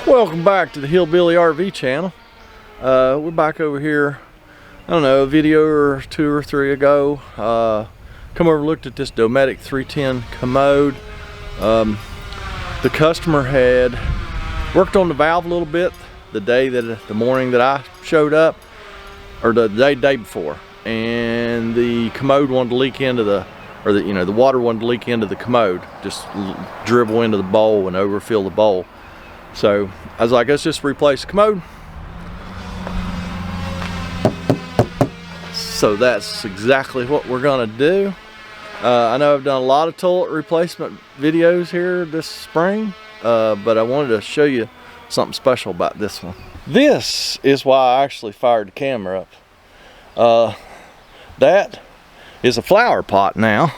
Welcome back to the Hillbilly RV channel. We're back over here, I don't know, a video or two or three ago. Come over and looked at this Dometic 310 commode. The customer had worked on the valve a little bit the morning that I showed up, or the day before, and the commode wanted to leak into the water wanted to leak into the commode, just dribble into the bowl and overfill the bowl. So I was like, let's just replace the commode. So that's exactly what we're gonna do. I know I've done a lot of toilet replacement videos here this spring, but I wanted to show you something special about this one. This is why I actually fired the camera up. That is a flower pot now.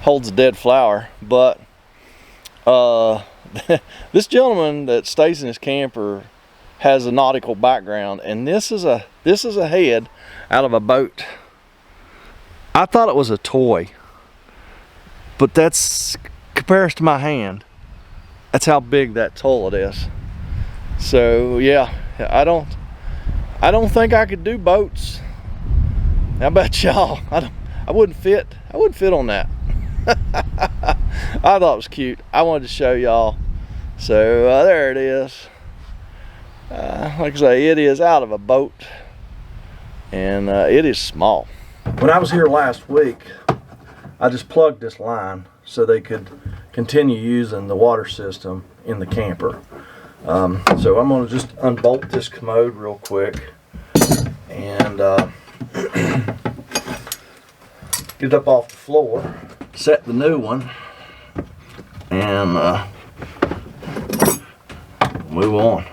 Holds a dead flower, but this gentleman that stays in his camper has a nautical background, and this is a head out of a boat. I thought it was a toy, but that's compares to my hand. That's how big that toilet is. So yeah, I don't think I could do boats. How about y'all? I wouldn't fit on that. I thought it was cute. I wanted to show y'all. So there it is. Like I say, it is out of a boat, and it is small. When I was here last week, I just plugged this line so they could continue using the water system in the camper. So I'm going to just unbolt this commode real quick and get it up off the floor, set the new one, and move on.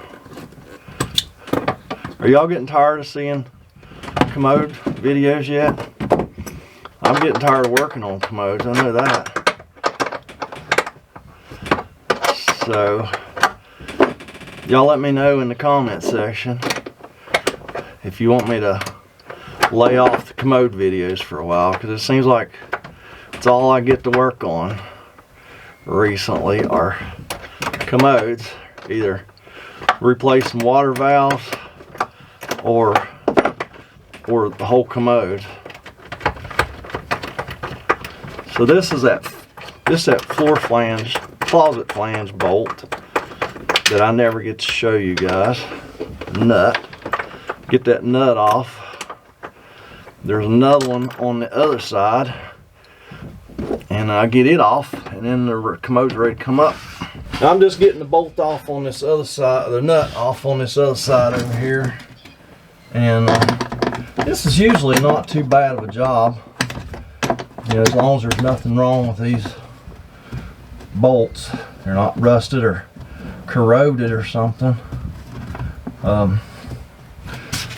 Are y'all getting tired of seeing commode videos yet? I'm getting tired of working on commodes, I know that. So y'all let me know in the comment section if you want me to lay off the commode videos for a while, because it seems like it's all I get to work on recently are commodes, either replacing water valves or the whole commode. So this is that floor flange, closet flange bolt that I never get to show you guys. Nut. Get that nut off. There's another one on the other side, and I get it off, and then the commode's ready to come up. Now I'm just getting the bolt off on this other side, the nut off on this other side over here, and this is usually not too bad of a job, you know, as long as there's nothing wrong with these bolts. They're not rusted or corroded or something,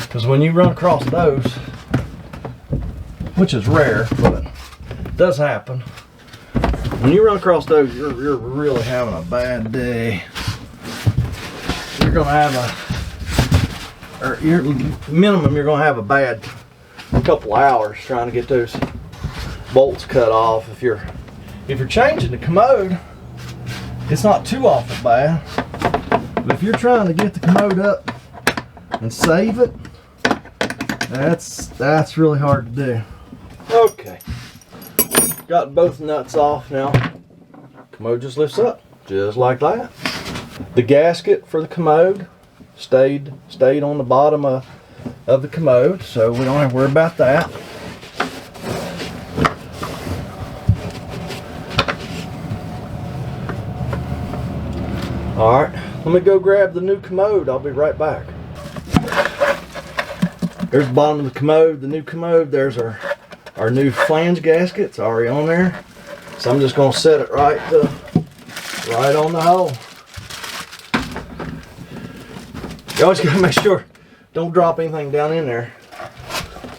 because when you run across those, which is rare, but it does happen, when you run across those, you're really having a bad day. You're gonna have minimum you're gonna have a bad couple hours trying to get those bolts cut off. If you're changing the commode, it's not too awful bad, but if you're trying to get the commode up and save it, that's really hard to do. Okay, got both nuts off now. Commode just lifts up, just like that. The gasket for the commode stayed on the bottom of the commode, so we don't have to worry about that. All right, let me go grab the new commode. I'll be right back. There's the bottom of the commode, the new commode. There's our new flange gasket. It's already on there. So I'm just gonna set it right on the hole. You always gotta make sure don't drop anything down in there,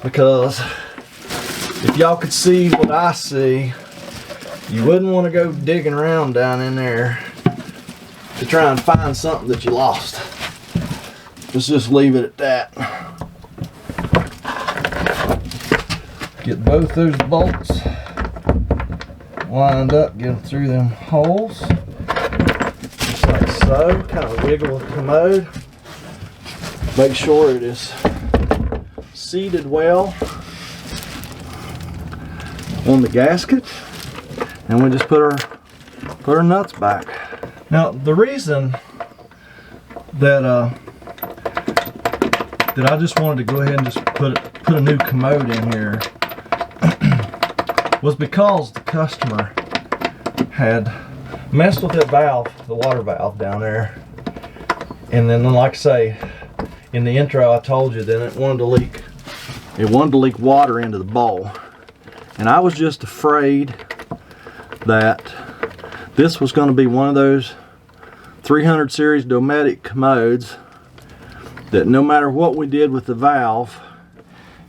because if y'all could see what I see, you wouldn't want to go digging around down in there to try and find something that you lost. Let's just leave it at that. Get both those bolts lined up, get them through them holes. so. Kind of wiggle the commode. Make sure it is seated well on the gasket, and we just put our nuts back. Now the reason that I just wanted to go ahead and just put a new commode in here was because the customer had messed with that valve, the water valve down there, and then like I say in the intro I told you that it wanted to leak water into the bowl, and I was just afraid that this was going to be one of those 300 series Dometic commodes that no matter what we did with the valve,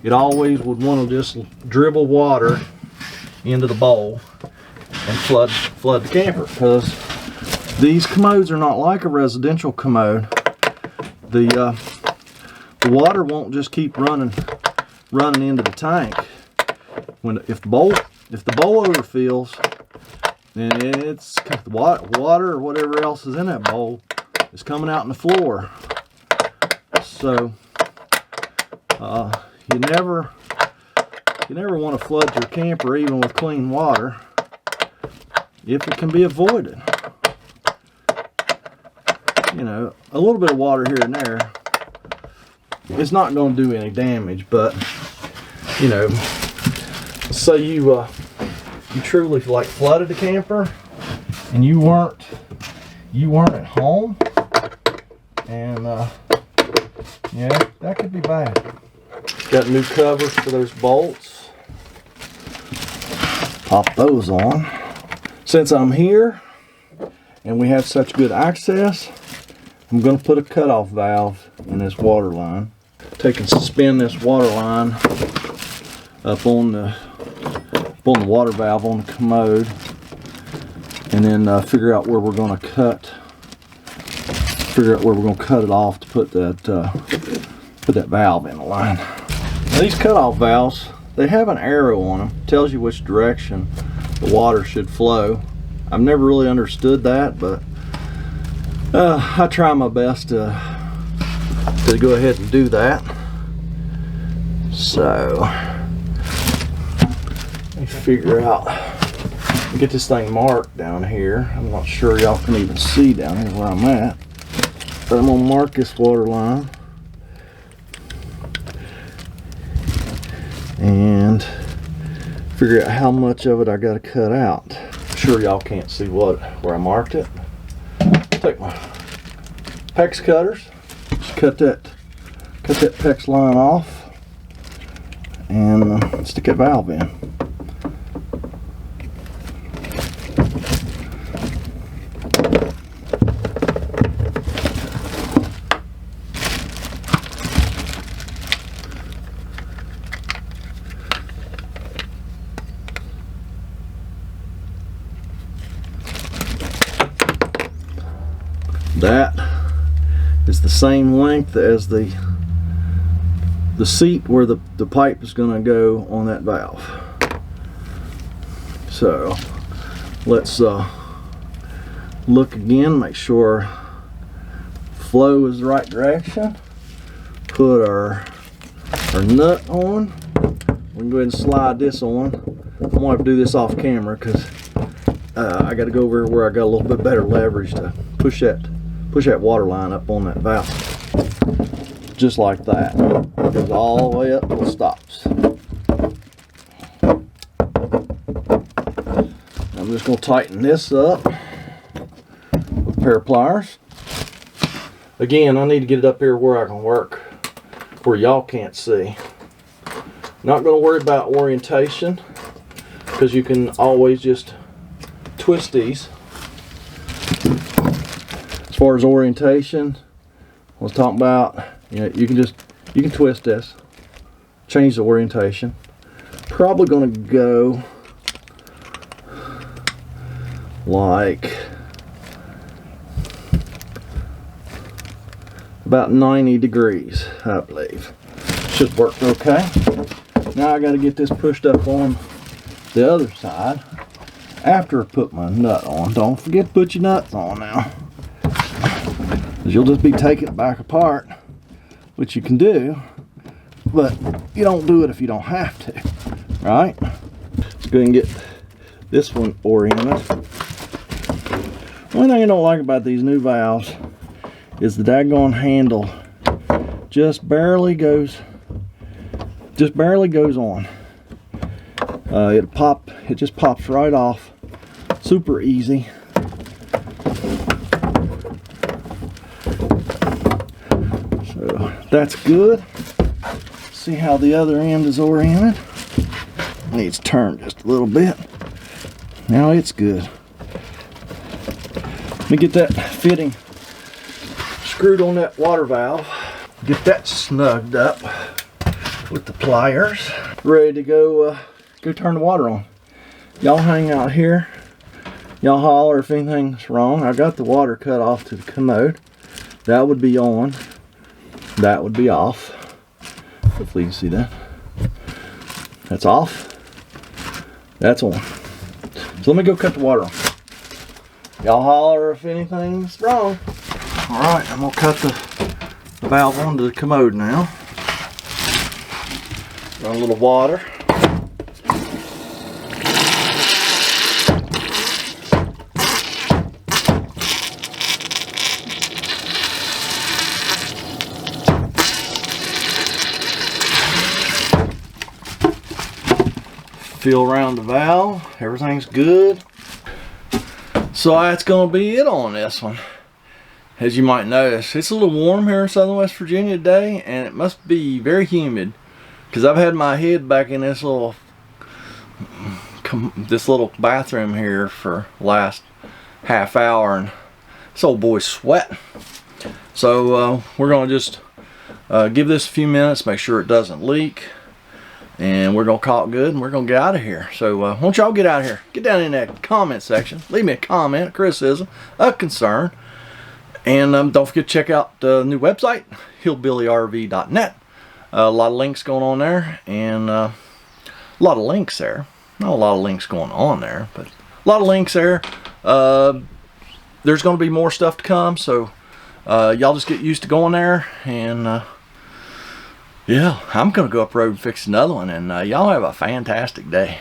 it always would want to just dribble water into the bowl and flood the camper, because these commodes are not like a residential commode. The water won't just keep running into the tank. If the bowl overfills, then it's the water or whatever else is in that bowl is coming out in the floor. So you never want to flood your camper even with clean water if it can be avoided. You know, a little bit of water here and there, it's not going to do any damage, but you know, say you truly like flooded the camper and you weren't at home, and yeah, that could be bad. Got new covers for those bolts. Pop those on. Since I'm here and we have such good access, I'm going to put a cutoff valve in this water line. Take and spin this water line up on the water valve on the commode, and then figure out where we're going to cut. Figure out where we're going to cut it off to put that valve in the line. Now, these cutoff valves, they have an arrow on them. It tells you which direction the water should flow. I've never really understood that, but I try my best to go ahead and do that. So let me figure out, get this thing marked down here. I'm not sure y'all can even see down here where I'm at, but I'm gonna mark this water line and figure out how much of it I gotta cut out. I'm sure y'all can't see where I marked it. Take my PEX cutters, just cut that PEX line off, and stick that valve in. That is the same length as the seat where the pipe is going to go on that valve. So let's look again, make sure flow is the right direction. Put our nut on. We can go ahead and slide this on. I'm going to have to do this off camera because I got to go over where I got a little bit better leverage to push that water line up on that valve. Just like that. It goes all the way up till it stops. I'm just going to tighten this up with a pair of pliers. Again, I need to get it up here where I can work, where y'all can't see. Not going to worry about orientation, because you can always just twist these. As far as orientation, I was talking about, you know, you can twist this, change the orientation. Probably going to go like about 90 degrees, I believe. Should work okay. Now I got to get this pushed up on the other side after I put my nut on. Don't forget to put your nuts on now. because you'll just be taking it back apart, which you can do, but you don't do it if you don't have to, right? Let's go ahead and get this one oriented. One thing I don't like about these new valves is the daggone handle just barely goes on. It just pops right off, super easy. So that's good. See how the other end is oriented. Needs turned just a little bit. Now it's good. Let me get that fitting screwed on that water valve. Get that snugged up with the pliers. Ready to go turn the water on. Y'all hang out here. Y'all holler if anything's wrong. I got the water cut off to the commode. That would be on. That would be off. Hopefully you can see that. That's off. That's on. So let me go cut the water on. Y'all holler if anything's wrong. Alright, I'm going to cut the valve onto the commode now. Run a little water. Feel around the valve, everything's good. So that's gonna be it on this one. As you might notice, it's a little warm here in southern West Virginia today, and it must be very humid because I've had my head back in this little bathroom here for the last half hour, and this old boy's sweating. So we're gonna just give this a few minutes, make sure it doesn't leak. And we're going to call it good, and we're going to get out of here. So why don't y'all get out of here. Get down in that comment section. Leave me a comment, a criticism, a concern. And don't forget to check out the new website, hillbillyrv.net. A lot of links going on there. And a lot of links there. Not a lot of links going on there, but a lot of links there. There's going to be more stuff to come. So y'all just get used to going there. And yeah, I'm going to go up road and fix another one, and y'all have a fantastic day.